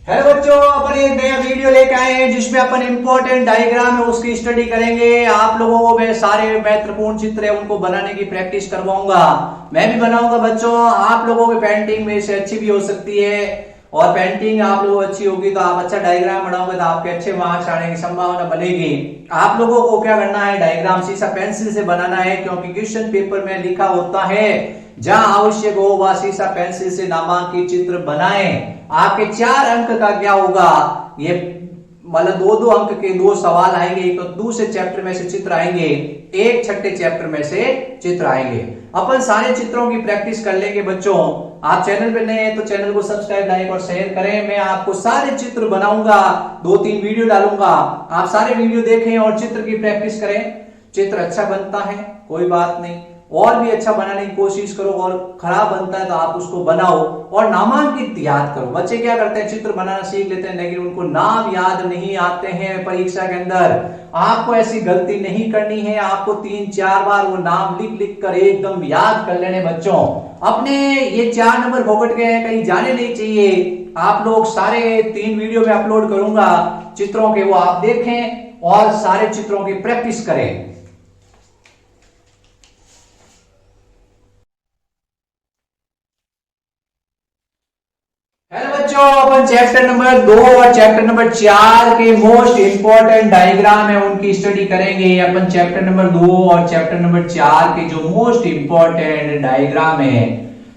Hello बच्चों, अपन एक नया वीडियो लेके आए हैं जिसमें अपन इंपॉर्टेंट डायग्राम है उसकी स्टडी करेंगे। आप लोगों को मैं सारे महत्वपूर्ण चित्र है उनको बनाने की प्रैक्टिस करवाऊंगा। मैं भी बनाऊंगा बच्चों। आप लोगों की पेंटिंग में से अच्छी भी हो सकती है और पेंटिंग आप लोगों अच्छी होगी तो आप अच्छा डायग्राम बनाओगे तो आपके अच्छे मार्क्स आने की संभावना बनेगी। आप लोगों को क्या करना है, डायग्राम सीसा पेंसिल से बनाना है क्योंकि क्वेश्चन पेपर में लिखा होता है जहां आवश्यक हो वह सीसा पेंसिल से नामांकित चित्र बनाएं। आपके 4 अंक का क्या होगा, ये मतलब दो अंक के 2 सवाल आएंगे। एक तो दूसरे चैप्टर में से चित्र आएंगे, एक छठे चैप्टर में से चित्र आएंगे। अपन सारे चित्रों की प्रैक्टिस कर लेंगे बच्चों। आप चैनल पे नए हैं तो चैनल को सब्सक्राइब, लाइक और शेयर करें। मैं आपको सारे चित्र बनाऊंगा, 2-3 वीडियो डालूंगा। आप सारे वीडियो देखें और चित्र की प्रैक्टिस करें। चित्र अच्छा बनता है कोई बात नहीं, और भी अच्छा बनाने की कोशिश करो, और खराब बनता है तो आप उसको बनाओ और नामांकित याद करो। बच्चे क्या करते हैं, चित्र बनाना सीख लेते हैं लेकिन उनको नाम याद नहीं आते हैं परीक्षा के अंदर। आपको ऐसी गलती नहीं करनी है। आपको 3-4 बार वो नाम लिख लिख कर एकदम याद कर लेने बच्चों। अपने ये 4 नंबर फोकट के हैं, कहीं जाने नहीं चाहिए। आप लोग सारे 3 वीडियो में अपलोड करूंगा चित्रों के, वो आप देखें और सारे चित्रों की प्रैक्टिस करें। हेलो बच्चों, अपन चैप्टर नंबर 2 और चैप्टर नंबर 4 के मोस्ट इंपॉर्टेंट डायग्राम है उनकी स्टडी करेंगे। अपन चैप्टर नंबर 2 और चैप्टर नंबर 4 के जो मोस्ट इंपॉर्टेंट डायग्राम है,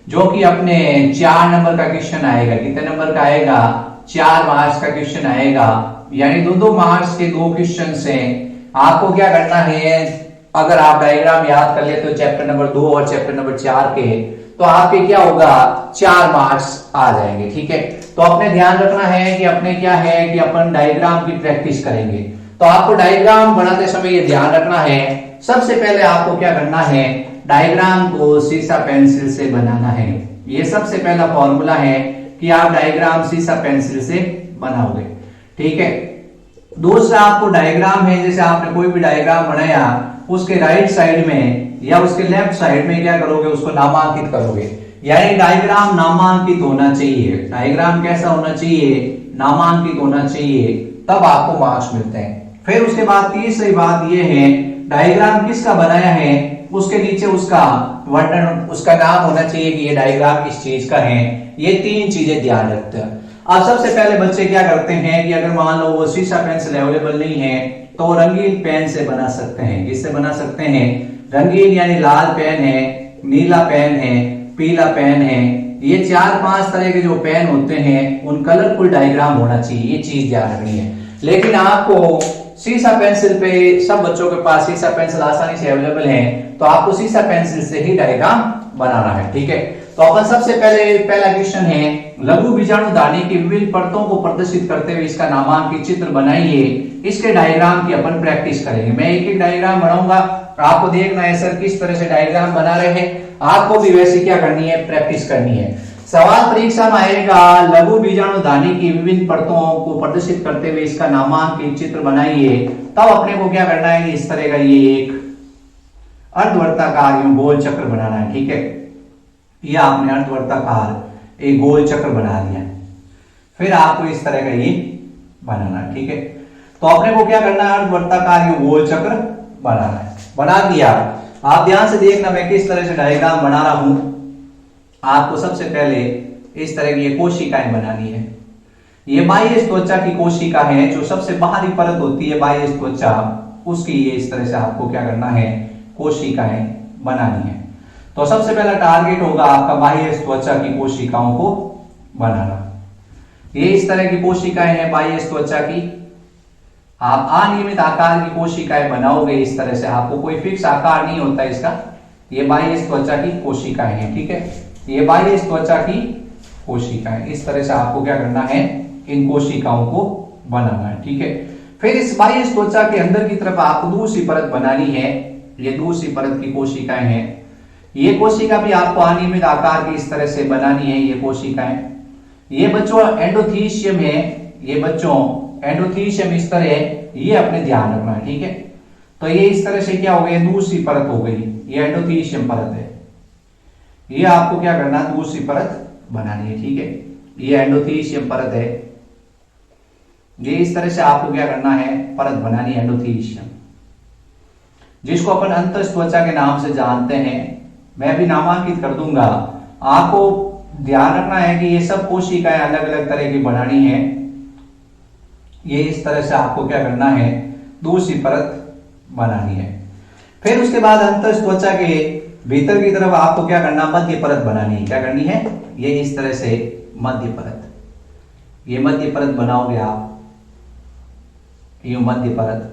जो कि अपने 4 नंबर का क्वेश्चन आएगा। कितने नंबर का आएगा, 4 मार्क्स का क्वेश्चन आएगा, यानी 2-2 मार्क्स के 2 क्वेश्चन हैं। आपको क्या करना है, अगर आप डायग्राम याद कर ले तो चैप्टर नंबर 2 और चैप्टर नंबर 4 के, तो आपके क्या होगा, 4 मार्क्स आ जाएंगे। ठीक है, तो अपने ध्यान रखना है कि अपने क्या है कि अपन डायग्राम की प्रैक्टिस करेंगे। तो आपको डायग्राम बनाते समय ये ध्यान रखना है, सबसे पहले आपको क्या करना है, डायग्राम को सीसा पेंसिल से बनाना है। ये सबसे पहला फॉर्मूला है कि आप डायग्राम सीसा पेंसिल से बनाओगे। ठीक है, दूसरा आपको डायग्राम है, जैसे आपने कोई भी डायग्राम बनाया उसके राइट साइड में या उसके लेफ्ट साइड में क्या करोगे, उसको नामांकित करोगे। यानी डायग्राम नामांकित होना चाहिए। डायग्राम कैसा होना चाहिए, नामांकित होना चाहिए, तब आपको मार्क्स मिलते हैं। फिर उसके बाद तीसरी बात यह है, डायग्राम किसका बनाया है उसके नीचे उसका वर्णन, उसका नाम होना चाहिए कि ये डायग्राम किस चीज का है। ये 3 चीजें ध्यान रखते हैं। अब सबसे पहले बच्चे क्या करते हैं कि अगर मान लो वो सीसा पेंसिल अवेलेबल नहीं है तो रंगीन पेन से बना सकते हैं। किससे बना सकते हैं, रंगीन, यानी लाल पेन है, नीला पेन है, पीला पेन है। ये 4-5 तरह के जो पेन होते हैं उन कलरफुल डायग्राम होना चाहिए, ये चीज ध्यान रखनी है। लेकिन आपको सीसा पेंसिल पे, सब बच्चों के पास सीसा पेंसिल आसानी से अवेलेबल है, तो आपको सीसा पेंसिल से ही डायग्राम बनाना है। ठीक है, तो अपन सबसे पहला क्वेश्चन है, लघु बीजाणु दानी की विभिन्न परतों को प्रदर्शित करते हुए इसका नामांकित चित्र बनाइए। इसके डायग्राम की अपन प्रैक्टिस करेंगे। मैं एक डायग्राम बनाऊंगा, आपको देखना है सर किस तरह से डायग्राम बना रहे हैं। आपको भी वैसे क्या करनी है, प्रैक्टिस करनी है। सवाल परीक्षा में आएगा, लघु बीजाणु दानी की विभिन्न परतों को प्रदर्शित करते हुए इसका नामांकित चित्र बनाइए। तब अपने को क्या करना है, इस तरह का ये एक अर्धवर्ताकार गोल चक्र बनाना है। ठीक है, ये आपने अर्धवर्ताकार एक गोल चक्र बना दिया, फिर आपको इस तरह का ये बनाना है। ठीक है, तो अपने को क्या करना है, अर्धवर्ताकार ये गोल चक्र बनाना है। बना दिया, आप ध्यान से देखना मैं किस तरह से डायग्राम बना रहा हूं। आपको सबसे पहले इस तरह की ये कोशिकाएं बनानी है। ये बाह्य त्वचा की कोशिका है, जो सबसे बाहरी परत होती है बाह्य त्वचा, उसकी ये इस तरह से आपको क्या करना है, कोशिकाएं बनानी है। तो सबसे पहला टारगेट होगा आपका बाह्य त्वचा की कोशिकाओं को बनाना। ये इस तरह की कोशिकाएं हैं बाह्य त्वचा की। आप अनियमित आकार की कोशिकाएं बनाओगे इस तरह से, आपको कोई फिक्स आकार नहीं होता इसका। ये बाह्य त्वचा की कोशिकाएं हैं। ठीक है, ये बाह्य त्वचा की कोशिकाएं, इस तरह से आपको क्या करना है, इन कोशिकाओं को बनाना है। ठीक है, फिर इस बाह्य त्वचा के अंदर की तरफ आपको दूसरी परत बनानी है। ये दूसरी परत की कोशिकाएं हैं। ये कोशिका भी आपको अनियमित आकार की इस तरह से बनानी है। ये कोशिकाएं, ये बच्चों एंडोथीशियम है। ये बच्चों एंडोथीशियम इस तरह है, ये अपने ध्यान रखना है। ठीक है, तो ये इस तरह से क्या हो गई, दूसरी परत हो गई। ये एंडोथीशियम परत है, ये आपको क्या करना है, दूसरी परत बनानी है। ठीक है, ये एंडोथीशियम परत है, ये इस तरह से आपको क्या करना है, परत बनानी है एंडोथीलियम, जिसको अपन अंतस्थ त्वचा के नाम से जानते हैं। मैं भी नामांकित कर दूंगा। आपको ध्यान रखना है कि ये सब कोशिकाएं अलग अलग तरह की बनानी है। ये इस तरह से आपको क्या करना है, दूसरी परत बनानी है। फिर उसके बाद अंतस्थ त्वचा के भीतर की तरफ आपको क्या करना, मध्य परत बनानी है। क्या करनी है, ये इस तरह से मध्य परत, ये मध्य परत बनाओगे आप, ये मध्य परत,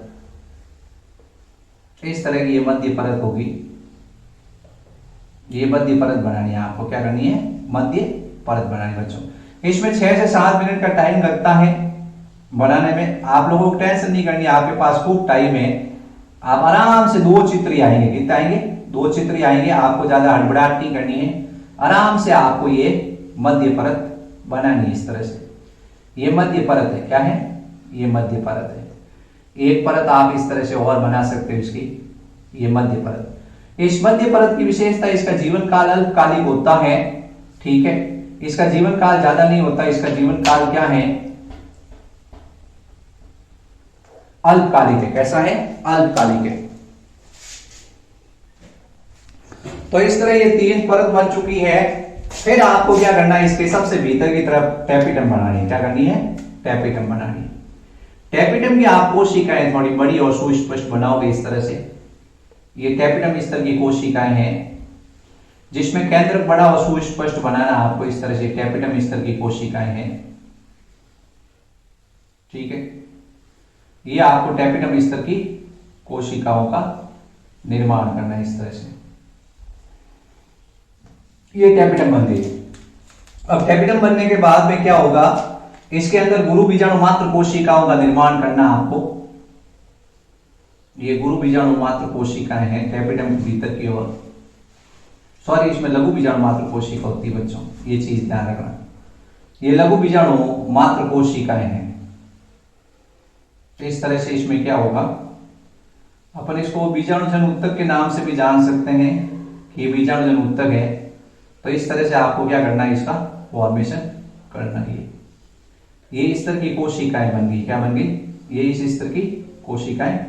इस तरह की ये मध्य परत होगी। ये मध्य परत बनानी है आपको, क्या करनी है, मध्य परत बनानी है बच्चों। इसमें 6 से 7 मिनट का टाइम लगता है बनाने में। आप लोगों को टेंशन नहीं करनी, आपके पास खूब टाइम है। आप आराम से 2 चित्र ही आएंगे, कितने आएंगे, 2 चित्र ही आएंगे। आपको ज्यादा हड़बड़ाहट नहीं करनी है, आराम से आपको ये मध्य परत बनानी है इस तरह से। ये मध्य परत है, क्या है, ये मध्य परत है। एक परत आप इस तरह से और बना सकते हो इसकी, ये मध्य परत। इस मध्य परत की विशेषता, इसका जीवन काल अल्पकालिक होता है, ठीक है। इसका जीवन काल ज्यादा नहीं होता, इसका जीवन काल क्या है, अल्पकालिक है। कैसा है, अल्पकालिक है। तो इस तरह ये 3 परत बन चुकी है। फिर आपको क्या करना है, इसके सबसे भीतर की तरफ टैपिटम बनानी है। क्या करनी है, टैपिटम बनानी है। टैपिटम की आप कोशिकाएं थोड़ी बड़ी और सुस्पष्ट बनाओगे इस तरह से। ये टैपिटम स्तर की कोशिकाएं हैं, जिसमें केंद्र बड़ा और सुस्पष्ट बनाना आपको इस तरह से टैपिटम स्तर की कोशिकाएं हैं, ठीक है। ये आपको टैपिटम स्तर की कोशिकाओं का निर्माण करना है इस तरह से। ये टैपिटम बन गई। अब टैपिटम बनने के बाद में क्या होगा, इसके अंदर गुरु बीजाणु मात्र कोशिकाओं का निर्माण करना आपको। ये गुरु बीजाणु मात्र कोशिकाएं हैं टैपिटम के भीतर की ओर। सॉरी, इसमें लघु बीजाणु मात्र कोशिका होती है बच्चों, ये चीज ध्यान रखना। ये लघु बीजाणु मात्र कोशिकाएं हैं। इस तरह से इसमें क्या होगा, अपन इसको बीजाणु जन ऊतक के नाम से भी जान सकते हैं कि ये बीजाणु जन ऊतक है। तो इस तरह से आपको क्या करना है, इसका फॉर्मेशन करना है। ये इस तरह की कोशिकाएं बन गई, क्या बन गई, ये इस तरह की कोशिकाएं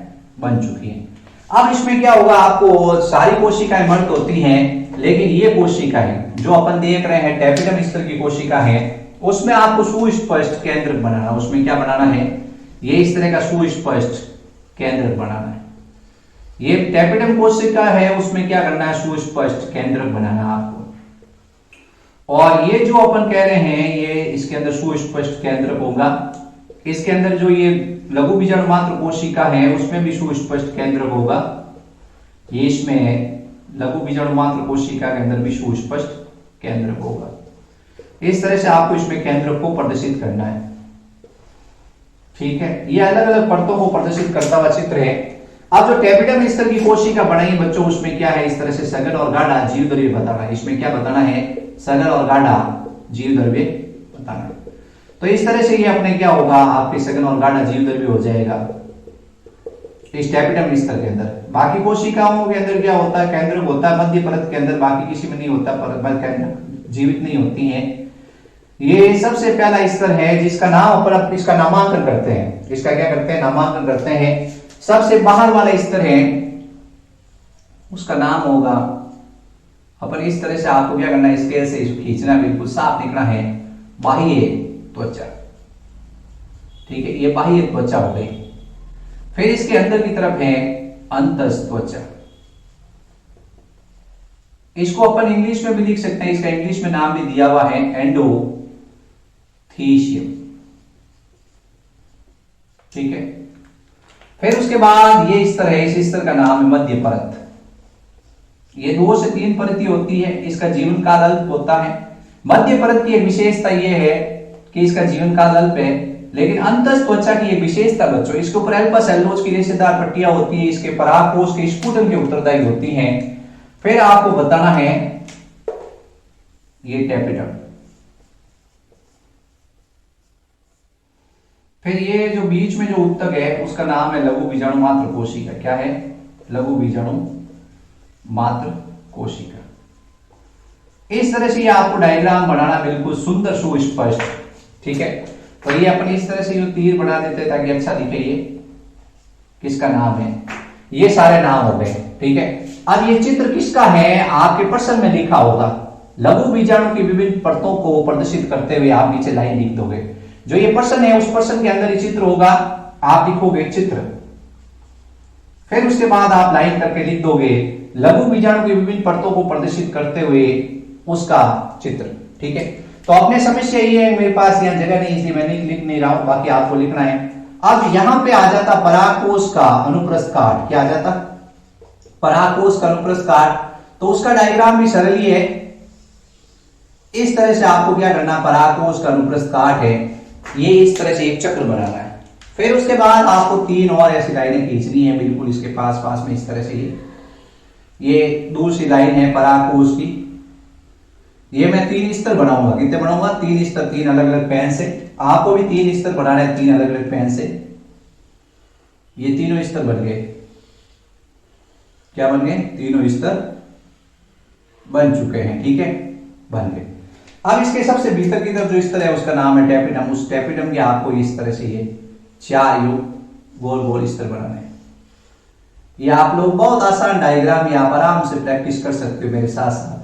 बन चुकी हैं। अब इसमें क्या होगा, आपको सारी कोशिकाएं मर्द होती हैं, लेकिन ये कोशिकाएं जो अपन देख रहे हैं टैपिटम स्तर की कोशिका है, उसमें आपको सुस्पष्ट केंद्र बनाना। उसमें क्या बनाना है, ये इस तरह का सुस्पष्ट केंद्र बनाना है। ये टैपिटम कोशिका है, उसमें क्या करना है, सुस्पष्ट केंद्र बनाना आपको। और ये जो अपन कह रहे हैं, ये इसके अंदर सुस्पष्ट केंद्र होगा। इसके अंदर जो ये लघु बीजाणु मात्र कोशिका है, उसमें भी सुस्पष्ट केंद्र होगा। ये इसमें लघु बीजाणु मात्र कोशिका के अंदर भी सुस्पष्ट केंद्र होगा। इस तरह से आपको इसमें केंद्र को प्रदर्शित करना है, ठीक है। ये अलग अलग परतों को प्रदर्शित करता हुआ चित्र है। अब जो टैपिटम स्तर की कोशिका बनाई बच्चों, उसमें क्या है, इस तरह से सघन और गाढ़ा जीव द्रव्य बताना है। इसमें क्या बताना है, सघन और गाढ़ा जीव द्रव्य बताना है। तो इस तरह से ये अपने क्या होगा, आपके सघन और गाढ़ा जीव द्रव्य हो जाएगा इस टैपिटम स्तर के अंदर। बाकी कोशिकाओं के अंदर क्या होता है, केंद्र होता है मध्य परत के अंदर, बाकी किसी में नहीं होता, परत जीवित नहीं होती है। ये सबसे पहला स्तर है जिसका नाम पर इसका नामांकन करते हैं। इसका क्या करते हैं, नामांकन करते हैं। सबसे बाहर वाला स्तर है, उसका नाम होगा, अपन इस तरह से आपको क्या करना है, स्केल से खींचना, बिल्कुल साफ दिखना है, बाह्य त्वचा, ठीक है। ये बाह्य त्वचा हो गई। फिर इसके अंदर की तरफ है अंतस्थ त्वचा। इसको अपन इंग्लिश में भी लिख सकते हैं, इसका इंग्लिश में नाम भी दिया हुआ है एंडोथीशियम, ठीक है। फिर उसके बाद ये स्तर है, इस स्तर का नाम है मध्य परत। ये 2 से 3 परत होती है, इसका जीवन काल अल्प होता है। मध्य परत की एक विशेषता यह है कि इसका जीवन काल अल्प है, लेकिन अंतस्थ त्वचा की एक विशेषता बच्चों, इसके ऊपर अल्पा सेलुलोज की रेशेदार पट्टियां होती है, इसके परागकोश के स्पुटम के उत्तरदायी होती हैं। फिर आपको बताना है ये टैपिटम। फिर ये जो बीच में जो उत्तक है, उसका नाम है लघु बीजाणु मात्र कोशिका। क्या है, लघु बीजाणु मात्र कोशिका। इस तरह से ये आपको डायग्राम बनाना बिल्कुल सुंदर सुस्पष्ट, ठीक है। तो ये अपन इस तरह से यूं तीर बना देते हैं ताकि अच्छा दिखे ये किसका नाम है। ये सारे नाम हो गए, ठीक है। अब ये चित्र किसका है आपके प्रश्न में लिखा होगा। लघु बीजाणु की विभिन्न परतों को प्रदर्शित करते हुए आप नीचे लाइन लिख दोगे। जो ये प्रश्न है उस प्रश्न के अंदर ये चित्र होगा, आप लिखोगे चित्र, फिर उसके बाद आप लाइन करके लिख दोगे लघु बीजाणु की विभिन्न परतों को प्रदर्शित करते हुए उसका चित्र, ठीक है। तो अपने समस्या ये है, मेरे पास यहाँ जगह नहीं इसलिए मैं लिख नहीं रहा हूं, बाकी आपको लिखना है। अब यहां पे आ जाता पराकोष का अनुप्रस्थ काट, क्या आ जाता पराकोष का अनुप्रस्थ काट। तो उसका डायग्राम भी सरल ही है, इस तरह से आपको क्या करना, पराकोष का अनुप्रस्थ काट है, ये इस तरह से एक चक्र बनाना है। फिर उसके बाद आपको 3 और ऐसी लाइनें खींचनी है बिल्कुल इसके पास पास में, इस तरह से ये दूसरी लाइन है पराकोष की। ये मैं 3 स्तर बनाऊंगा, कितने बनाऊंगा 3 स्तर, 3 अलग अलग पेन से। आपको भी 3 स्तर बनाना है 3 अलग अलग पेन से। ये तीनों स्तर बन गए, क्या बन गए, तीनों स्तर बन चुके हैं, ठीक है, बन गए। अब इसके सबसे भीतर की तरफ जो स्तर है उसका नाम है टैपिटम। उस टैपिटम के आपको इस तरह से ये 4 गोल गोल स्तर बनाने हैं। ये आप लोग बहुत आसान डायग्राम ये आप आराम से प्रैक्टिस कर सकते हो मेरे साथ साथ।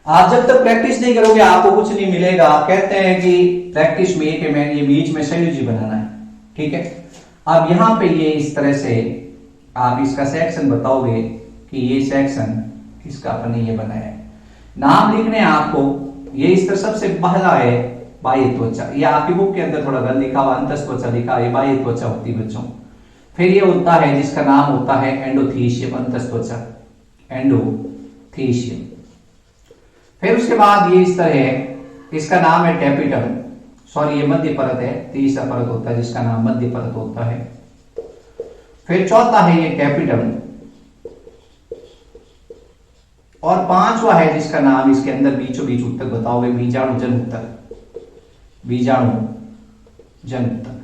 आप जब तक प्रैक्टिस नहीं करोगे आपको कुछ नहीं मिलेगा। आप कहते हैं कि प्रैक्टिस में एक मैन ये बीच में संयोजी बनाना है, ठीक है। अब यहां पे ये इस तरह से आप इसका सेक्शन बताओगे कि ये सेक्शन इसका अपन ये बनाया है। नाम लिखने आपको, ये इस तरह सबसे पहला है बाह्य त्वचा, ये आपकी बुक के अंदर थोड़ा गलत लिखा हुआ अंतस्थ त्वचा लिखा है, बाह्य त्वचा होती है बच्चों। फिर ये होता है जिसका नाम होता है एंडोथीशियम, अंतस्थ त्वचा एंडोथीशियम। फिर उसके बाद ये इस तरह है, इसका नाम है टैपिटम, सॉरी ये मध्य परत है, तीसरा परत होता है जिसका नाम मध्य परत होता है। फिर चौथा है ये कैपिटम, और 5वां है जिसका नाम इसके अंदर बीचों बीच उत्तक बताओगे, बीजाणु जन उत्तक, बीजाणु जन उत्तक।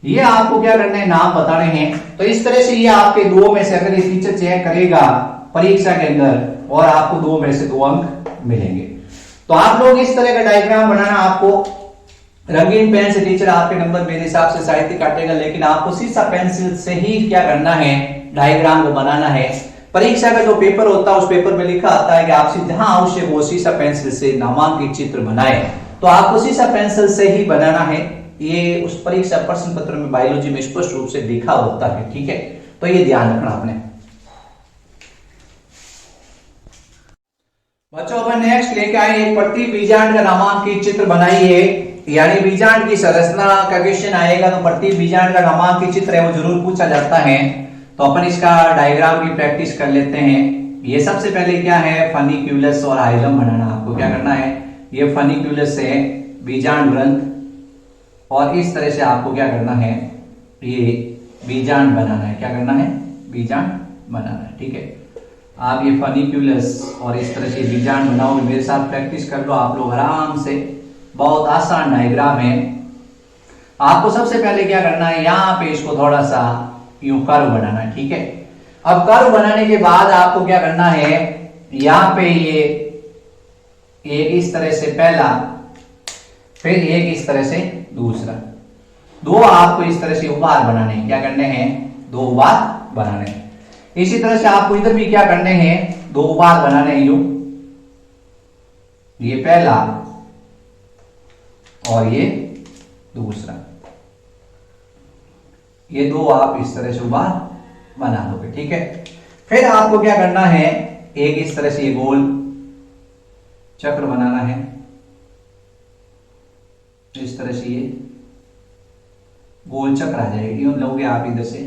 ये आपको क्या करना है, नाम बताने हैं। तो इस तरह से ये आपके 2 में से अगर ये टीचर चेक करेगा परीक्षा के अंदर और आपको 2 में से 2 अंक मिलेंगे। तो आप लोग इस तरह का डायग्राम बनाना, आपको रंगीन पेन से टीचर आपके नंबर मेरे हिसाब से साहित्य काटेगा, लेकिन आपको सीसा पेंसिल से ही क्या करना है, डायग्राम को बनाना है। परीक्षा का जो पेपर होता है उस पेपर में लिखा आता है कि आपसे जहां आवश्यक वो सीसा पेंसिल से नामांकित चित्र बनाए, तो आपको सीसा पेंसिल से ही बनाना है। ये उस परीक्षा प्रश्न पत्र में बायोलॉजी में स्पष्ट रूप से लिखा होता है, ठीक है। तो ये ध्यान रखना आपने। बच्चों अपन नेक्स्ट लेके आए एक प्रति बीजांड का नामांकित चित्र बनाइए, यानी बीजांड की संरचना का क्वेश्चन आएगा तो प्रति बीजांड का नामांकित चित्र है वो जरूर पूछा जाता है। तो अपन इसका डायग्राम की प्रैक्टिस कर लेते हैं। ये सबसे पहले क्या है, फनिक्यूलस और हाइलम बनाना। आपको क्या करना है, ये फनिक्यूलस है बीजांड ग्रंथ, और इस तरह से आपको क्या करना है, ये बीजांड बनाना है। क्या करना है, बीजांड बनाना है, ठीक है। आप ये फनिक्यूलस और इस तरह से बीजांड बनाओगे, मेरे साथ प्रैक्टिस कर लो आप लोग आराम से, बहुत आसान डायग्राम है। आपको सबसे पहले क्या करना है, यहाँ पे इसको थोड़ा सा यूं कर्व बनाना है, ठीक है। अब कर्व बनाने के बाद आपको क्या करना है, यहाँ पे ये एक इस तरह से पहला, फिर एक इस तरह से दूसरा, 2 आपको इस तरह से उभार बनाने हैं। क्या करने हैं, 2 उभार बनाने हैं। इसी तरह से आपको इधर भी क्या करने हैं, 2 उभार बनाने हैं, यूं, ये पहला और ये दूसरा, ये 2 आप इस तरह से उभार बना दोगे, ठीक है। फिर आपको क्या करना है, एक इस तरह से ये गोल चक्र बनाना है, इस तरह से ये गोल चक्र आ जाएगा, यूं लोगे आप इधर से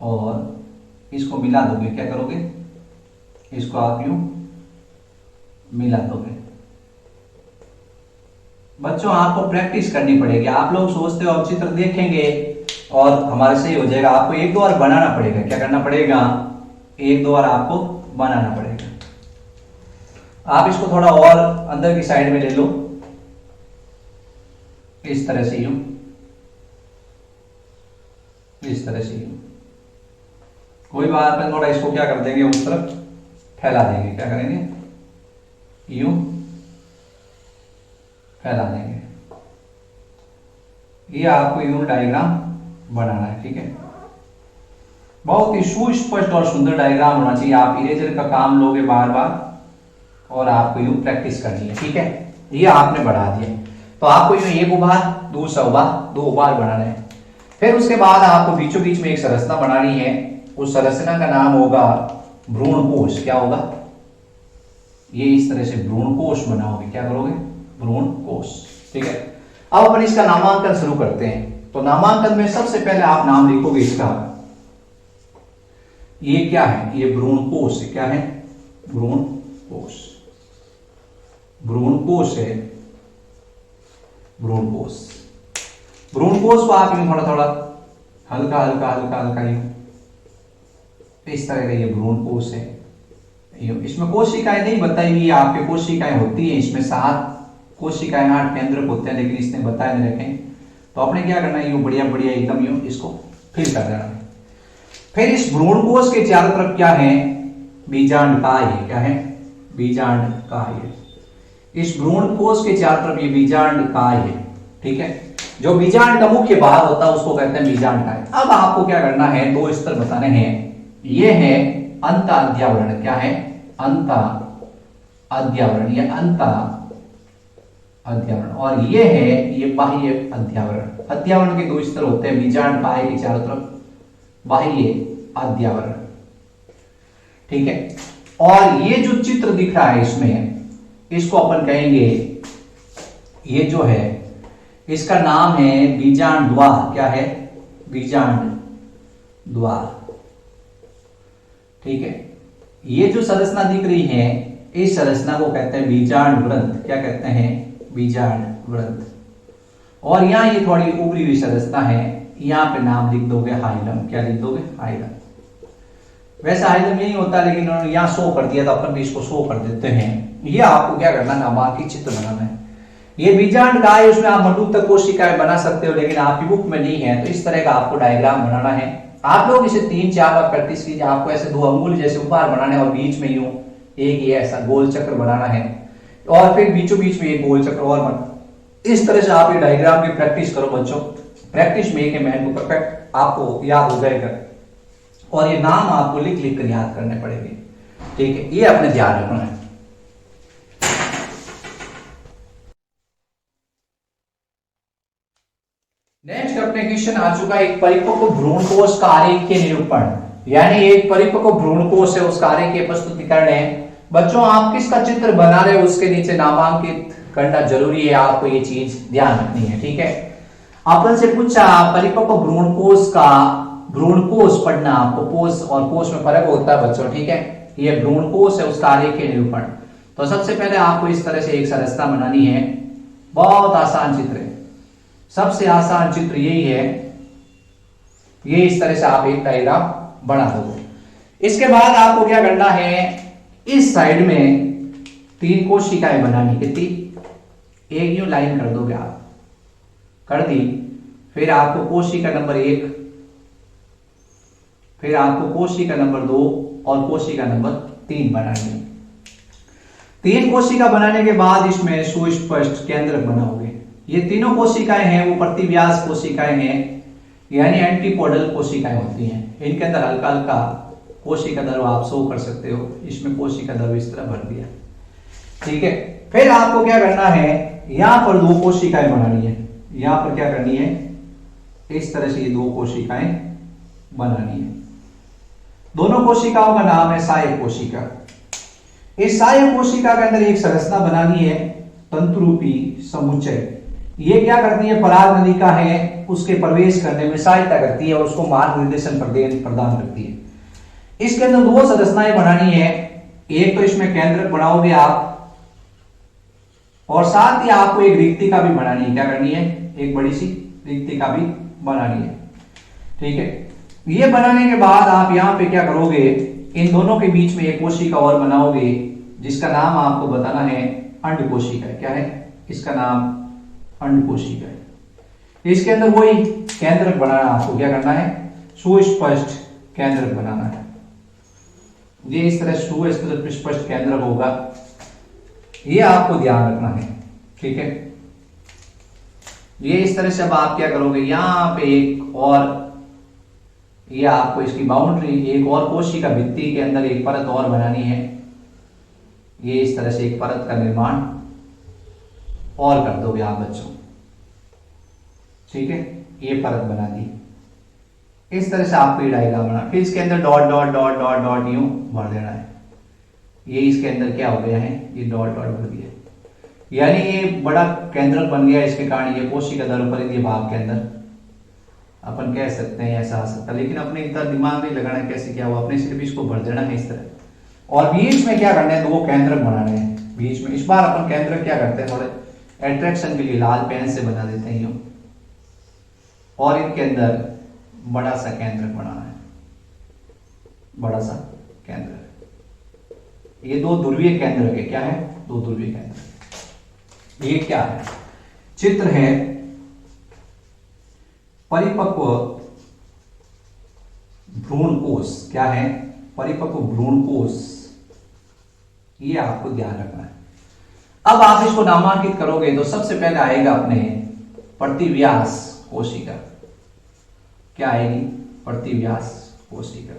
और इसको मिला दोगे। क्या करोगे, इसको आप यूं मिला दोगे। बच्चों आपको प्रैक्टिस करनी पड़ेगी। आप लोग सोचते हो अब चित्र देखेंगे और हमारे सही हो जाएगा, आपको 1-2 बार बनाना पड़ेगा। क्या करना पड़ेगा, 1-2 बार आपको बनाना पड़ेगा। आप इसको थोड़ा और अंदर की साइड में ले लो, इस तरह से यूं, इस तरह से यूं, कोई बात नहीं, थोड़ा इसको क्या कर देंगे, उस तरफ फैला देंगे। क्या करेंगे, यूं फैला देंगे। ये आपको यूं डायग्राम बनाना है, ठीक है। बहुत ही सुस्पष्ट और सुंदर डायग्राम होना चाहिए। आप इरेजर का काम लोगे बार बार और आपको यूं प्रैक्टिस करनी है, ठीक है। ये आपने बढ़ा दिया तो आपको यूं एक उभार, दूसरा उभार, दो उभार बनाने हैं। फिर उसके बाद आपको बीचों बीच में एक संरचना बनानी है। उस संरचना का नाम होगा भ्रूणकोश। क्या होगा? ये इस तरह से भ्रूणकोश बनाओगे। क्या करोगे? भ्रूणकोश, ठीक है। अब अपन इसका नामांकन शुरू करते हैं। तो नामांकन में सबसे पहले आप नाम लिखोगे इसका। ये क्या है? ये भ्रूणकोश है। क्या है? भ्रूणकोश। भ्रूणकोश है, भ्रूणकोश। भ्रूणकोश को आप यूं थोड़ा थोड़ा हल्का हल्का हल्का हल्का यूं इस तरह का ये भ्रूणकोश है। इसमें कोशिकाएं नहीं बताई हुई, आपके कोशिकाएं होती है इसमें 7 कोशिकाएं 8 केंद्रक होते हैं, लेकिन इसने बताए नहीं रखे। तो आपने क्या करना है, यूं बढ़िया बढ़िया एकदम यूं इसको फिल कर देना है। फिर इस भ्रूणकोश के चारों तरफ क्या है? बीजांडकाय है। क्या है? बीजांडकाय है। इस भ्रूणकोश के चारों तरफ ये बीजांडकाय है, ठीक है। जो बीजांड का मुख्य भाग होता है उसको कहते हैं बीजांडकाय। अब आपको क्या करना है? 2 स्तर बताने हैं। ये है अंत अध्यावरण। क्या है? अंत अध्यावरण। ये अंत अध्यावरण और ये है ये बाह्य अध्यावरण। अध्यावरण के 2 स्तर होते हैं, बीजांडकाय के चारों तरफ बाह्य अध्यावरण, ठीक है। और ये जो चित्र दिख रहा है इसमें, इसको अपन कहेंगे, ये जो है इसका नाम है बीजांड द्वार। क्या है? बीजांड द्वार, ठीक है। ये जो संरचना दिख रही है इस संरचना को कहते हैं बीजांड ग्रंथ। क्या कहते हैं? बीजांड ग्रंथ। और यहां ये थोड़ी उभरी हुई संरचना है, यहां पे नाम लिख दोगे हाइलम। क्या लिख दोगे? हाइलम। वैसे हाइलम यही होता है, लेकिन उन्होंने यहां शो कर दिया तो अपन भी इसको शो कर देते हैं। ये आपको क्या करना है? बाकी चित्र बनाना है। ये बीजांडकाय, उसमें आप मधुतक कोशिकाएं बना सकते हो, लेकिन आपकी बुक में नहीं है, तो इस तरह का आपको डायग्राम बनाना है। आप लोग इसे 3-4 बार प्रैक्टिस कीजिए। आपको ऐसे 2 अंगुल जैसे उपहार बनाने और बीच में यूं एक ये ऐसा गोल चक्र बनाना है, और फिर बीचों बीच में एक गोल चक्र और बना। इस तरह से आप ये डायग्राम की प्रैक्टिस करो बच्चों। Practice make a man to perfect आपको याद हो जाएगा। और ये नाम आपको लिख लिख कर याद करने पड़ेंगे, ठीक है। ये अपने ध्यान रखना है। नेक्स्ट अपने क्वेश्चन आ चुका है, एक परिपक्व भ्रूणकोश का आरेखीय निरूपण। यानी एक परिपक्व भ्रूणकोश है, उसका आरेखीय प्रस्तुतिकरण है। बच्चों आप किसका चित्र बना रहे हो उसके नीचे नामांकित करना जरूरी है, आपको ये चीज ध्यान रखनी है, ठीक है। अपन से पूछा परिपक्व भ्रूणकोश का, भ्रूणकोश पढ़ना आपको, कोश और कोश में फर्क होता है बच्चों, ठीक है। ये भ्रूणकोश है, उसका आरेखीय निरूपण। तो सबसे पहले आपको इस तरह से एक संरचना बनानी है। बहुत आसान चित्र है, सबसे आसान चित्र यही है। ये इस तरह से आप एक डायग्राम बना दोगे। इसके बाद आपको क्या करना है, इस साइड में 3 कोशिकाएं बनानी। कितनी? एक यूं लाइन कर दोगे आप, कर दी। फिर आपको कोशिका नंबर 1, फिर आपको कोशिका नंबर 2 और कोशिका नंबर 3 बनानी है। 3 कोशिका बनाने के बाद इसमें सुस्पष्ट केंद्रक बनाओगे। ये तीनों कोशिकाएं हैं वो प्रतिव्यास कोशिकाएं हैं, यानी एंटीपोडल कोशिकाएं होती हैं। इनके अंदर हल्का हल्का कोशिका द्रव आप शो कर सकते हो। इसमें कोशिका द्रव इस तरह भर दिया, ठीक है। फिर आपको क्या करना है, यहां पर 2 कोशिकाएं बनानी है। यहां पर क्या करनी है, इस तरह से ये 2 कोशिकाएं बनानी है। दोनों कोशिकाओं का नाम है सहायक कोशिका। इस सहायक कोशिका के अंदर एक संरचना बनानी है, तंतुरूपी समुच्चय। ये क्या करती है, पराग नलिका है उसके प्रवेश करने में सहायता करती है और उसको मार्ग निर्देशन प्रदान करती है। इसके अंदर 2 संरचनाएं बनानी है। एक तो इसमें केंद्रक बनाओगे आप, और साथ ही आपको एक रिक्तिका भी बनानी है। क्या करनी है, एक बड़ी सी रिक्तिका भी बनानी है, ठीक है। ये बनाने के बाद आप यहां पे क्या करोगे, इन दोनों के बीच में एक कोशिका और बनाओगे जिसका नाम आपको बताना है अंड कोशिका। क्या है, इसका नाम अंड कोशिका है। इसके अंदर वही केंद्रक बनाना, आपको क्या करना है, सुस्पष्ट केंद्रक बनाना है। ये इस तरह सुस्पष्ट केंद्रक होगा, ये आपको ध्यान रखना है, ठीक है। ये इस तरह से अब आप क्या करोगे, यहाँ पे एक और, ये आपको इसकी बाउंड्री, एक और कोशिका भित्ति के अंदर एक परत और बनानी है। ये इस तरह से एक परत का निर्माण और कर दोगे आप बच्चों, ठीक है। ये परत बना दी, इस तरह से आपको ये डायग्राम बना, फिर इसके अंदर dot dot dot dot dot यूं भर देना है। ये इसके अंदर क्या हो गया है, ये डॉट डॉट भर दिया, यानी ये बड़ा केंद्रक बन गया। इसके कारण ये कोशिका द्रव्यपरिधीय भाग के अंदर अपन कह सकते हैं ऐसा आ सकता है, लेकिन अपने इतना दिमाग नहीं लगाना कैसे क्या हुआ, अपने सिर्फ इसको भर देना है इस तरह। और बीच में क्या करना है, दो केंद्रक बनाने हैं बीच में। इस बार अपन केंद्रक क्या करते हैं, थोड़े एट्रैक्शन के लिए लाल पेन से बना देते हैं यूं, और इनके अंदर बड़ा सा केंद्रक बनाना है, बड़ा सा केंद्रक। ये दो ध्रुवीय केंद्रक है, क्या है, दो ध्रुवीय केंद्रक। ये क्या है, चित्र है परिपक्व भ्रूण कोष, क्या है, परिपक्व भ्रूण कोष। ये आपको ध्यान रखना है। अब आप इसको नामांकित करोगे तो सबसे पहले आएगा अपने प्रतिव्यास कोशिका, क्या आएगी, प्रतिव्यास कोशिका।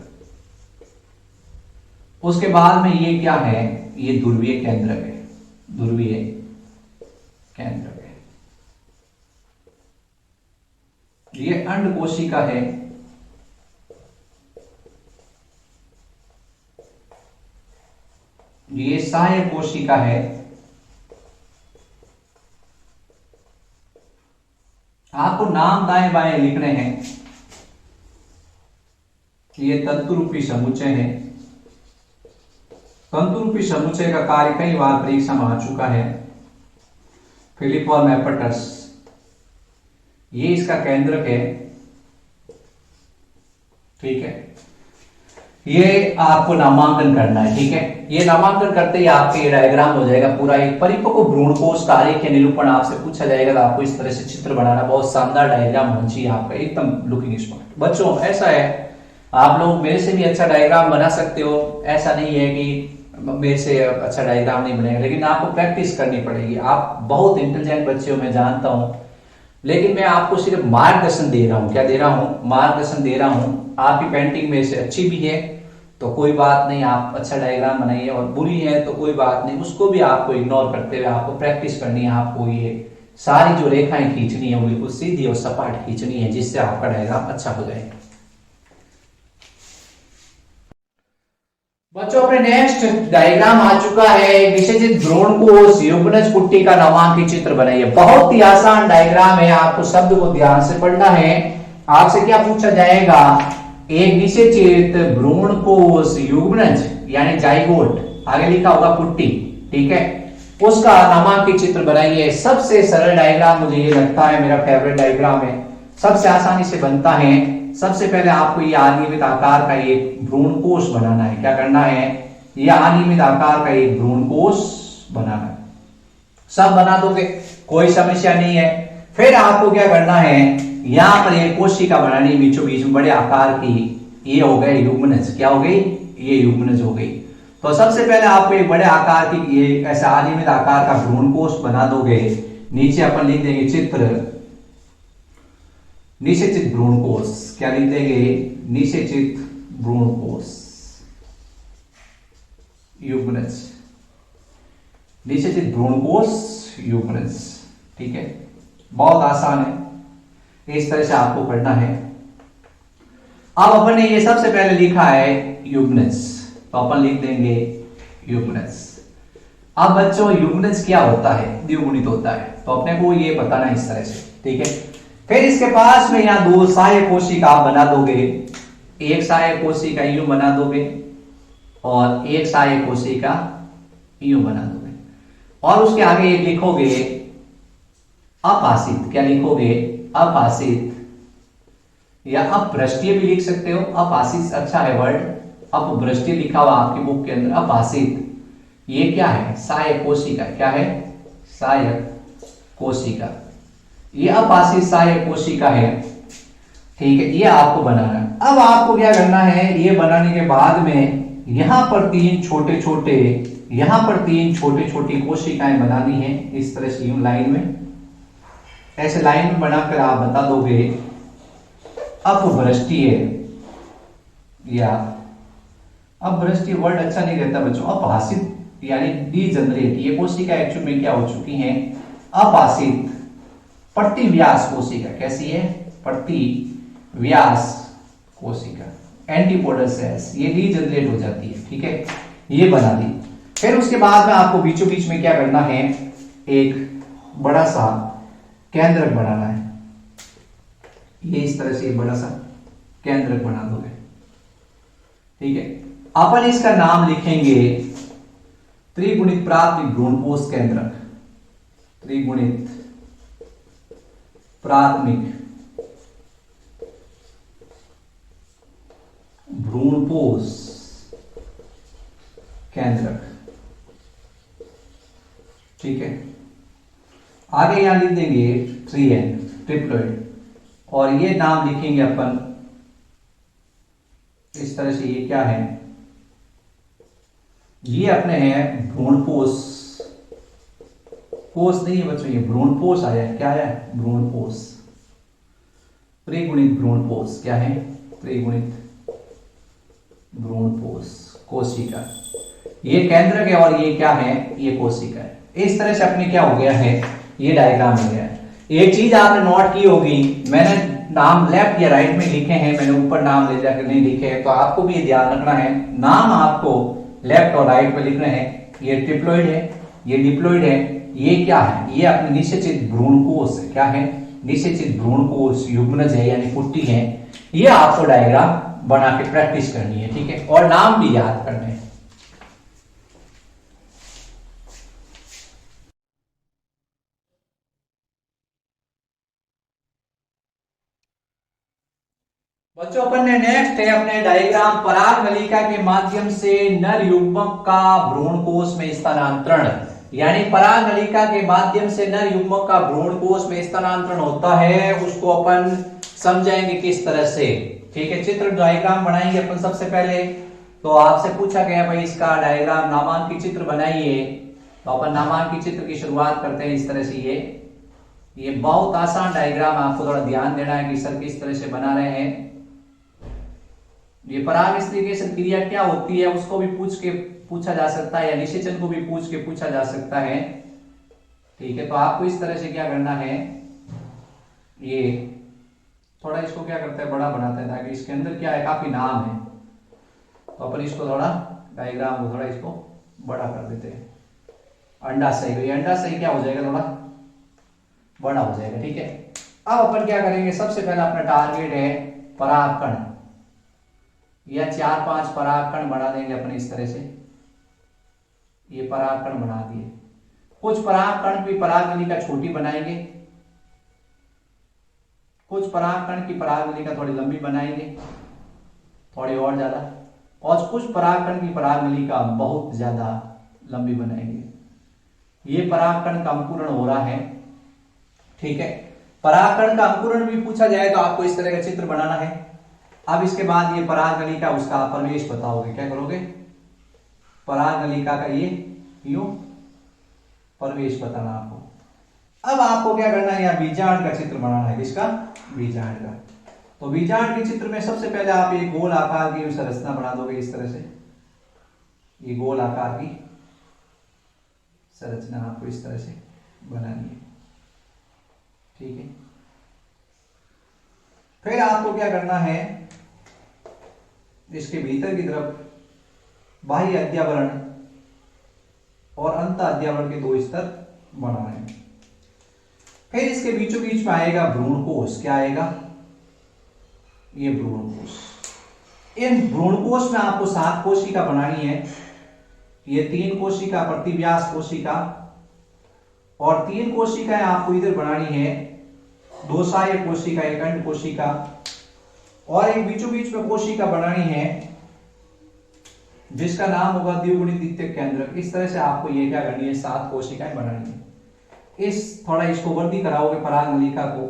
उसके बाद में ये क्या है, ये ध्रुवीय केंद्रक है, ध्रुवीय केंद्रक है। ये अंड कोशिका है, ये सहायक कोशिका है, आपको नाम दाएं बाएं लिखने हैं। ये तंतु रूपी समुच्चय है। तंतु रूपी समुच्चय का कार्य कई बार परीक्षा में आ चुका है, फिलिप और मैपर्टस। ये इसका केंद्रक है, ठीक है। ये आपको नामांकन करना है, ठीक है। ये नामांकन करते ही आपके डायग्राम हो जाएगा पूरा। एक परिपक्व भ्रूण कोष कार्य के निरूपण आपसे पूछा जाएगा तो आपको इस तरह से चित्र बनाना, बहुत शानदार डायग्राम होना चाहिए आपका, एकदम लुकिंग स्मार्ट। बच्चों ऐसा है, आप लोग मेरे से भी अच्छा डायग्राम बना सकते हो, ऐसा नहीं है कि मेरे से अच्छा डायग्राम नहीं बनेगा, लेकिन आपको प्रैक्टिस करनी पड़ेगी। आप बहुत इंटेलिजेंट बच्चे हो, मैं जानता हूं, लेकिन मैं आपको सिर्फ मार्गदर्शन दे रहा हूं। क्या दे रहा हूं, मार्गदर्शन दे रहा हूं। आपकी पेंटिंग मेरे से अच्छी भी है तो कोई बात नहीं, आप अच्छा डायग्राम बनाइए, और बुरी है तो कोई बात नहीं, उसको भी आपको इग्नोर करते हुए आपको प्रैक्टिस करनी है। आपको ये सारी जो रेखाएं खींचनी है वो बिल्कुल सीधी और सपाट खींचनी है, जिससे आपका डायग्राम अच्छा हो जाए। बच्चों अपने नेक्स्ट डायग्राम आ चुका है, विसर्जित भ्रूण कोष युग्मनज पुट्टी का नामांकित चित्र बनाइए। बहुत ही आसान डायग्राम है, आपको शब्द को ध्यान से पढ़ना है। आपसे क्या पूछा जाएगा, एक निषेचित भ्रूण कोष युग्मनज यानी जाइगोट, आगे लिखा होगा पुट्टी, ठीक है, उसका नामांकित चित्र बनाइए। सबसे सरल डायग्राम मुझे ये लगता है, मेरा फेवरेट डायग्राम है, सबसे आसानी से बनता है। सबसे पहले आपको ये अनियमित आकार का एक भ्रूण कोष बनाना है। क्या करना है, यह अनियमित आकार का एक भ्रूण कोष बनाना है। सब बना दोगे, कोई समस्या नहीं है। फिर आपको क्या करना है, यहां पर एक कोशिका बनानी बीचों बीच में बड़े आकार की। ये हो गए युग्मनज, क्या हो गई, ये युग्मनज हो गई। तो सबसे पहले आपको एक बड़े आकार की ये ऐसा अनियमित आकार का भ्रूण कोष बना दोगे। नीचे अपन लिख देंगे चित्र निषेचित भ्रूण कोष, क्या लिख देंगे, निषेचित भ्रूण कोष युग्मनज, निषेचित भ्रूण कोष युग्मनज, ठीक है। बहुत आसान है, इस तरह से आपको पढ़ना है। अब अपन ने ये सबसे पहले लिखा है युग्मनज, तो अपन लिख देंगे युग्मनज। अब बच्चों युग्मनज क्या होता है, द्विगुणित होता है, तो अपने को ये बताना इस तरह से, ठीक है। फिर इसके पास में यहां दो सहायक कोशिका आप बना दोगे। एक सहायक कोशिका यूं बना दोगे और एक सहायक कोशिका यूं बना दोगे, और उसके आगे ये लिखोगे अपाशित। क्या लिखोगे, अपाशित, या अपभ्रष्टीय भी लिख सकते हो। अपाशित अच्छा है वर्ड, अपभ्रष्टीय लिखा हुआ आपकी बुक के अंदर अपाशित। ये क्या है, सहायक कोशिका, क्या है, सहायक कोशिका। ये अपाशित सहायक कोशिका है, ठीक है। ये आपको बनाना है। अब आपको क्या करना है, ये बनाने के बाद में यहां पर तीन छोटे छोटे, यहां पर तीन छोटी छोटी कोशिकाएं बनानी है, इस तरह से यूं लाइन में। ऐसे लाइन में बनाकर आप बता दोगे अपभ्रष्टि है, या अपभ्रष्टि वर्ड अच्छा नहीं रहता बच्चों, अपहासित यानी डीजनरेट, ये कोशिका एक्चुअल में क्या हो चुकी हैं, अपासित प्रतिव्यास कोशिका। कैसी है? प्रतिव्यास कोशिका, एंटीपोडल सेल्स, ये डीजनरेट हो जाती है। ठीक है, ये बना दी। फिर उसके बाद में आपको बीचों बीच में क्या करना है, एक बड़ा सा केंद्रक बनाना है। ये इस तरह से बड़ा सा केंद्रक बना दोगे। ठीक है, अपन इसका नाम लिखेंगे त्रिगुणित प्राथमिक भ्रूणपोष केंद्रक। त्रिगुणित प्राथमिक भ्रूणपोष केंद्रक। ठीक है, आगे यहां लिख देंगे 3N ट्रिप्लोइड, और ये नाम लिखेंगे अपन इस तरह से। ये क्या है? ये अपने हैं भ्रूणपोष। पोष नहीं है बच्चों, ये भ्रूणपोष आया। क्या है? भ्रूणपोष, त्रिगुणित भ्रूणपोष। क्या है? त्रिगुणित भ्रूणपोष कोशिका। ये केंद्रक है और ये क्या है? ये कोशिका है। इस तरह से अपने क्या हो गया है, ये डायग्राम हो गया है। एक चीज आपने नोट की होगी, मैंने नाम लेफ्ट या राइट में लिखे हैं, मैंने ऊपर नाम ले जाकर नहीं लिखे हैं, तो आपको भी ये ध्यान रखना है, नाम आपको लेफ्ट और राइट में लिखना है। ये ट्रिप्लोइड है, ये डिप्लोइड है, ये क्या है? ये अपने निषेचित भ्रूणकोष है। क्या है? निषेचित भ्रूणकोष युग्मनज है, यानी पुट्टी है। ये आपको डायग्राम बना के प्रैक्टिस करनी है। ठीक है, और नाम भी याद करने हैं। बच्चों अपन ने नेक्स्ट है अपने डायग्राम पराग नलिका के माध्यम से नर युग्मक का भ्रूणकोष में स्थानांतरण, यानी पराग नलिका के माध्यम से नर युग्मक का भ्रूणकोष में स्थानांतरण होता है, उसको अपन समझाएंगे किस तरह से। ठीक है, चित्र डायग्राम बनाएंगे अपन सबसे पहले। तो आपसे पूछा गया भाई इसका डायग्राम नामांकित चित्र बनाइए, तो अपन नामांकित चित्र की शुरुआत करते हैं इस तरह से। ये बहुत आसान डायग्राम, आपको थोड़ा ध्यान देना है कि सर किस तरह से बना रहे हैं। ये परागस्त्रीकेशन क्रिया क्या होती है उसको भी पूछा जा सकता है, या निषेचन को भी पूछा जा सकता है। ठीक है, तो आपको इस तरह से क्या करना है, ये थोड़ा इसको क्या करता है, बड़ा बनाता है, ताकि इसके अंदर क्या है, काफी नाम है, तो अपन इसको थोड़ा डायग्राम को थोड़ा इसको बड़ा कर देते हैं। अंडाशय, ये अंडाशय क्या हो जाएगा, थोड़ा बड़ा हो जाएगा। ठीक है, अब अपन क्या करेंगे, सबसे पहला अपना टारगेट है परागकण, या 4-5 परागकण बना देंगे अपन इस तरह से। ये परागकण बना दिए। कुछ परागकण की परागनलिका छोटी बनाएंगे, कुछ परागकण की परागनलिका थोड़ी लंबी बनाएंगे, थोड़ी और ज्यादा, और कुछ परागकण की परागनलिका बहुत ज्यादा लंबी बनाएंगे। ये परागकण का अंकुरण हो रहा है। ठीक है, परागकण का अंकुरण भी पूछा जाए तो आपको इस तरह का चित्र बनाना है। अब इसके बाद ये परागनलिका उसका प्रवेश बताओगे, क्या करोगे, परागनलिका का ये यूं प्रवेश बताना आपको। अब आपको क्या करना है, यहाँ बीजांड का चित्र बनाना है। किसका? बीजांड का। तो बीजांड के चित्र में सबसे पहले आप एक गोल आकार की संरचना बना दोगे इस तरह से। ये गोल आकार की संरचना आपको इस तरह से बनानी है। ठीक है, फिर आपको क्या करना है, इसके भीतर की तरफ बाह्य अध्यावरण और अंत अध्यावरण के 2 स्तर बनाने हैं। फिर इसके बीचों बीच में आएगा भ्रूणकोष। क्या आएगा? ये भ्रूणकोष। इन भ्रूणकोष में आपको 7 कोशिका बनानी है। ये 3 कोशिका प्रतिव्यास कोशिका, और 3 कोशिकाएं आपको इधर बनानी है, 2 सहायक कोशिका, एक अंड कोशिका, और एक बीचों बीच में कोशिका बनानी है जिसका नाम होगा द्विगुणित द्वितीयक केंद्रक। इस तरह से आपको ये क्या करनी है, 7 कोशिकाएं बनानी है। इस थोड़ा इसको वृद्धि कराओगे परागनलिका को,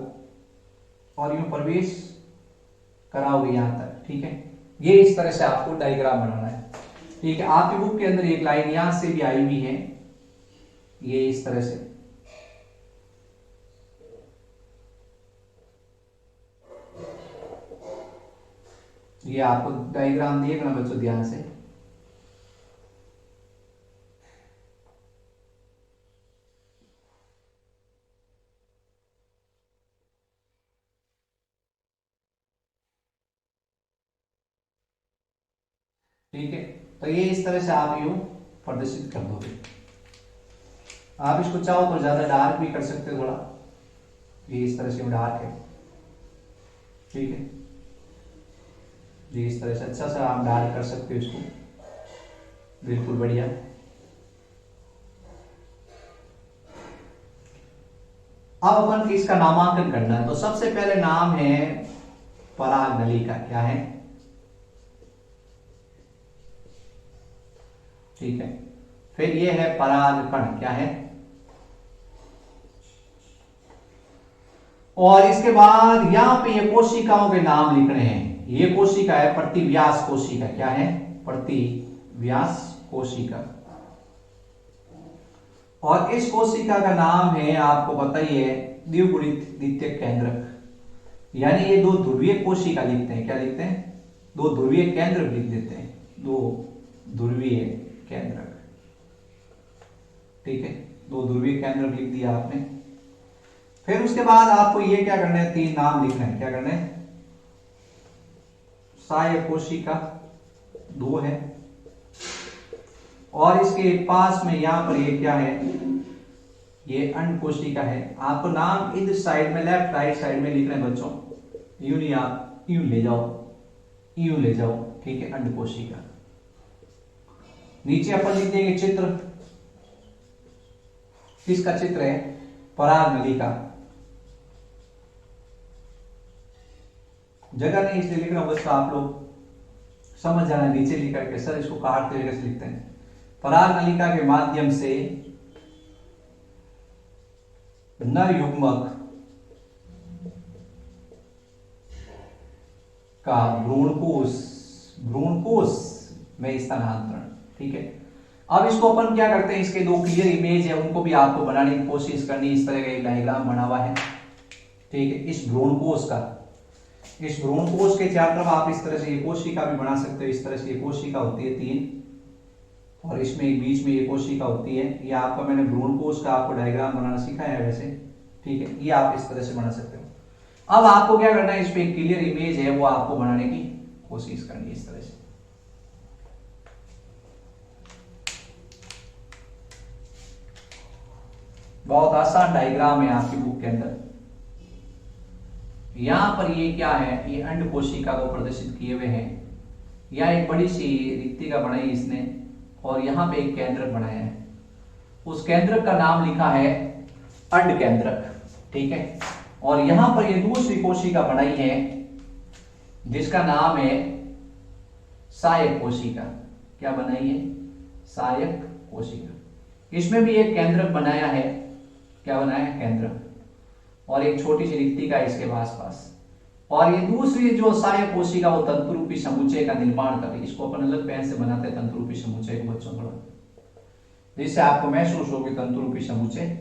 और यूं प्रवेश कराओगे यहां तक। ठीक है, ये इस तरह से आपको डायग्राम बनाना है। ठीक है, आपकी बुक के अंदर एक लाइन यहां से भी आई हुई है, ये इस तरह से ये आपको डायग्राम देखना बच्चों ध्यान से। ठीक है, तो ये इस तरह से आप यूं प्रदर्शित कर दोगे। आप इसको चाहो तो ज्यादा डार्क भी कर सकते हो थोड़ा, ये इस तरह से डार्क है। ठीक है जी, इस तरह से अच्छा सा आप डार्क कर सकते हो इसको, बिल्कुल बढ़िया। अब अपन इसका नामांकन करना है, तो सबसे पहले नाम है पराग नली का, क्या है? ठीक है, फिर ये है परागकण, क्या है? और इसके बाद यहां पे ये कोशिकाओं के नाम लिखने हैं। ये कोशिका है प्रतिव्यास कोशिका, क्या है? प्रतिव्यास कोशिका। और इस कोशिका का नाम है, आपको पता ही है, द्विगुणित द्वितीयक केंद्रक। यानी ये दो ध्रुवीय कोशिका लिखते हैं, क्या लिखते हैं? दो ध्रुवीय केंद्रक लिख देते हैं, दो ध्रुवीय केंद्रक। ठीक है, दो ध्रुवीय केंद्रक लिख दिया आपने। फिर उसके बाद आपको ये क्या करना है, तीन नाम लिखना है, क्या करना है? सहायक कोशिका दो है, और इसके पास में यहां पर ये क्या है? ये अंड कोशिका है। आपको नाम इधर साइड में, लेफ्ट राइट साइड में लिखना है बच्चों, यूं नहीं, आप यूं ले जाओ, यूं ले जाओ। ठीक है, अंड कोशिका। नीचे अपन लिख देंगे चित्र, किसका चित्र है? पराग नली का। जगह नहीं इसलिए लिख रहा हूं, बस आप लोग समझ जाना, नीचे लिख करके सर इसको काटते हुए कैसे लिखते हैं। पराग नलिका के माध्यम से नर युग्मक का भ्रूणकोश में स्थानांतरण। ठीक है, अब इसको अपन क्या करते हैं, इसके दो क्लियर इमेज है, उनको भी आपको बनाने की कोशिश करनी। इस तरह का एक डायग्राम बना हुआ है। ठीक है, इस भ्रूणकोश का, इस भ्रूणकोश के चारों तरफ आप इस तरह से ये कोशिका भी बना सकते हो। इस तरह से ये कोशिका होती है तीन, और इसमें एक बीच में ये कोशिका होती है। ये आपका मैंने भ्रूणकोश का आपको डायग्राम बनाना सिखाया है वैसे। ठीक है, ये आप इस तरह से बना सकते हो। अब आपको क्या करना है, इस पे एक क्लियर इमेज है वो आपको बनाने की कोशिश करनी है इस तरह से। बहुत आसान डायग्राम है आपकी बुक के अंदर। यहां पर ये क्या है, ये अंड कोशिका को प्रदर्शित किए हुए हैं। यह एक बड़ी सी रिक्तिका बनाई इसने, और यहां पे एक केंद्रक बनाया है। उस केंद्रक का नाम लिखा है अंड केंद्रक। ठीक है, और यहां पर ये दूसरी कोशिका बनाई है जिसका नाम है सहायक कोशिका। क्या बनाई है? सहायक कोशिका। इसमें भी एक केंद्रक बनाया है। क्या बनाया है? केंद्रक, और एक छोटी सी रिक्तिका इसके आसपास। और ये दूसरी जो सहायक कोशिका वो तंतुरूपी समुच्चय का निर्माण कर रही है। इसको अपन अलग पेन से बनाते हैं तंतुरूपी समुच्चय को बच्चों, थोड़ा जिससे आपको महसूस हो कि तंतुरूपी समुच्चय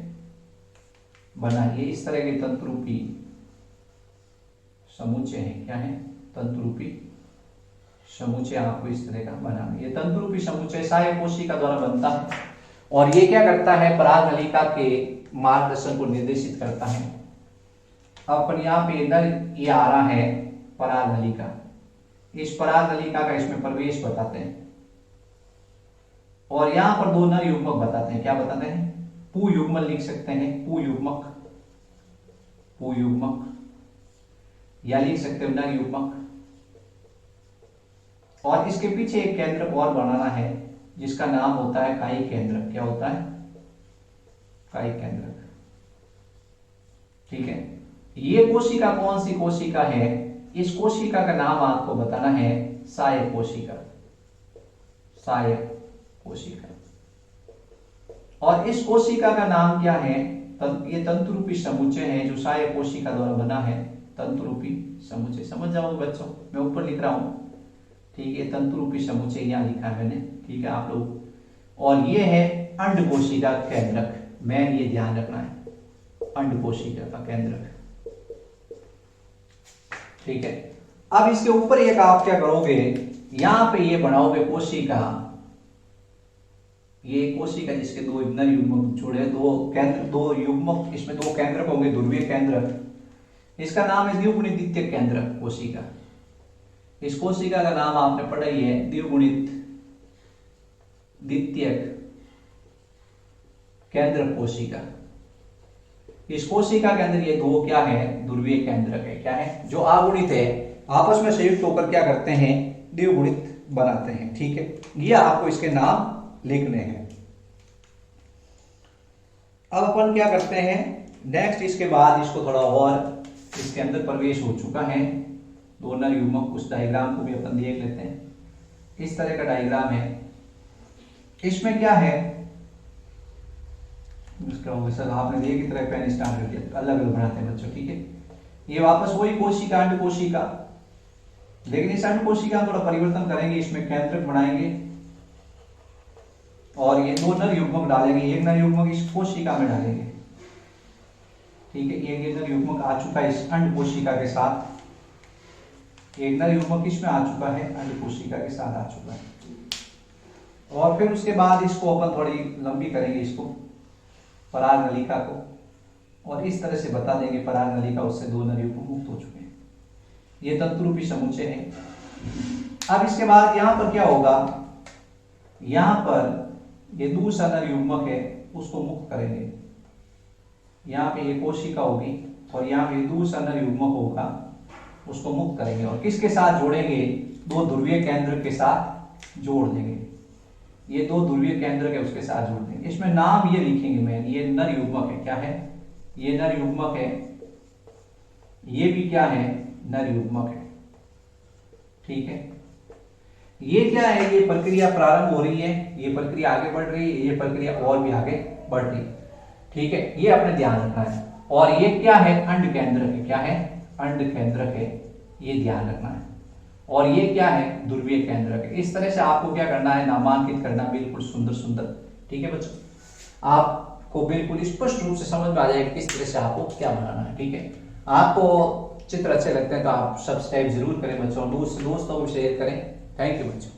बना। ये इस तरह के तंतुरूपी समुच्चय है। क्या है? तंतुरूपी समुच्चय आपको इस तरह का बनाना। ये तंतुरूपी समुच्चय सहायक कोशिका द्वारा बनता है, और ये क्या करता है, पराग नलिका के मार्गदर्शन को निर्देशित करता है। अब अपन यहाँ पे इधर ये आ रहा है पराग नलिका। इस पराग नलिका का इसमें प्रवेश बताते हैं, और यहां पर दो नर युग्मक बताते हैं। क्या बताते हैं? पू युग्मक लिख सकते हैं, पू युग्मक, पू युग्मक, या लिख सकते हो नर युग्मक। और इसके पीछे एक केंद्रक और बनाना है जिसका नाम होता है कायिक केंद्रक। क्या होता है? कायिक केंद्रक। ठीक है, ये कोशिका कौन सी कोशिका है? इस कोशिका का नाम आपको बताना है सहायक कोशिका, सहायक कोशिका। और इस कोशिका का नाम क्या है? ये तंतुरूपी समुच्चय है जो सहायक कोशिका द्वारा बना है। तंतुरूपी समुच्चय समझ जाओगे बच्चों, मैं ऊपर लिख रहा हूं। ठीक है, तंतुरूपी समुच्चय यहां लिखा है मैंने। ठीक है आप लोग, और ये है अंड कोशिका केंद्रक। मैं ये ध्यान रखना है, अंड कोशिका का केंद्रक। ठीक है, अब इसके ऊपर एक आप क्या करोगे, यहां पे ये बनाओगे कोशिका, ये कोशिका जिसके दो नर युग्मक जुड़े, दो केंद्र, दो युग्मक, इसमें दो केंद्रक होंगे, ध्रुवीय केंद्रक। इसका नाम है द्विगुणित द्वितीयक केंद्रक कोशिका। इस कोशिका का नाम आपने पढ़ा ही है, द्विगुणित द्वितीयक केंद्रक कोशिका। इस कोशिका के अंदर ये दो क्या है, ध्रुवीय केंद्रक है। क्या है, जो अगुणित है आपस में संयुक्त होकर क्या करते हैं, द्विगुणित बनाते हैं। ठीक है, ये आपको इसके नाम लिखने हैं। अब अपन क्या करते हैं, नेक्स्ट इसके बाद इसको थोड़ा और इसके अंदर प्रवेश हो चुका है, दो नर युग्मक, उस डायग्राम को भी अपन देख लेते हैं। इस तरह का डायग्राम है। इसमें क्या है, सर आपने देखी तरह पेन स्टार्ट कर दिया, अलग अलग बनाते हैं बच्चों। ठीक है, ये वापस वही कोशिका, अंड कोशिका, लेकिन इस अंड कोशिका थोड़ा परिवर्तन करेंगे, इसमें केंद्रक बनाएंगे और ये दो नर युग्मक डालेंगे। एक नर युग्मक इस कोशिका में डालेंगे। ठीक है, एक नर युग्मक आ चुका है इस अंड कोशिका के साथ, एक नर युग्मक इसमें आ चुका है, अंड कोशिका के साथ आ चुका है। और फिर उसके बाद इसको अपन थोड़ी लंबी करेंगे, इसको पराग नलिका को, और इस तरह से बता देंगे पराग नलिका उससे दो नर युग्मक मुक्त हो चुके हैं। ये तंतुरूपी समुच्चय है। अब इसके बाद यहां पर क्या होगा, यहां पर ये दूसरा नर युग्मक है उसको मुक्त करेंगे। यहाँ पे ये कोशिका होगी और यहाँ पे दूसरा नर युग्मक होगा, उसको मुक्त करेंगे और किसके साथ जोड़ेंगे, दो ध्रुवीय केंद्र के साथ जोड़ देंगे। ये दो ध्रुवीय केंद्र के उसके साथ जोड़ देंगे। इसमें नाम ये लिखेंगे मैं, ये नर युग्मक है। क्या है, ये नर युग्मक है, ये भी क्या है, नर युग्मक है। ठीक है, ये क्या है, ये प्रक्रिया प्रारंभ हो रही है, ये प्रक्रिया आगे बढ़ रही है, ये प्रक्रिया और भी आगे बढ़ रही है। ठीक है, ये अपने ध्यान रखना है। और ये क्या है, अंड केंद्रक है। क्या है, अंड केंद्रक है, ये ध्यान रखना है। और ये क्या है, ध्रुवीय केंद्रक है। इस तरह से आपको क्या करना है, नामांकित करना, बिल्कुल सुंदर सुंदर। ठीक है बच्चों, आपको बिल्कुल स्पष्ट रूप से समझ में आ जाएगा किस तरह से आपको क्या बनाना है। ठीक है, आपको चित्र अच्छे लगते हैं तो आप सब्सक्राइब जरूर करें बच्चों, दोस्तों को शेयर करें। थैंक यू बच्चों।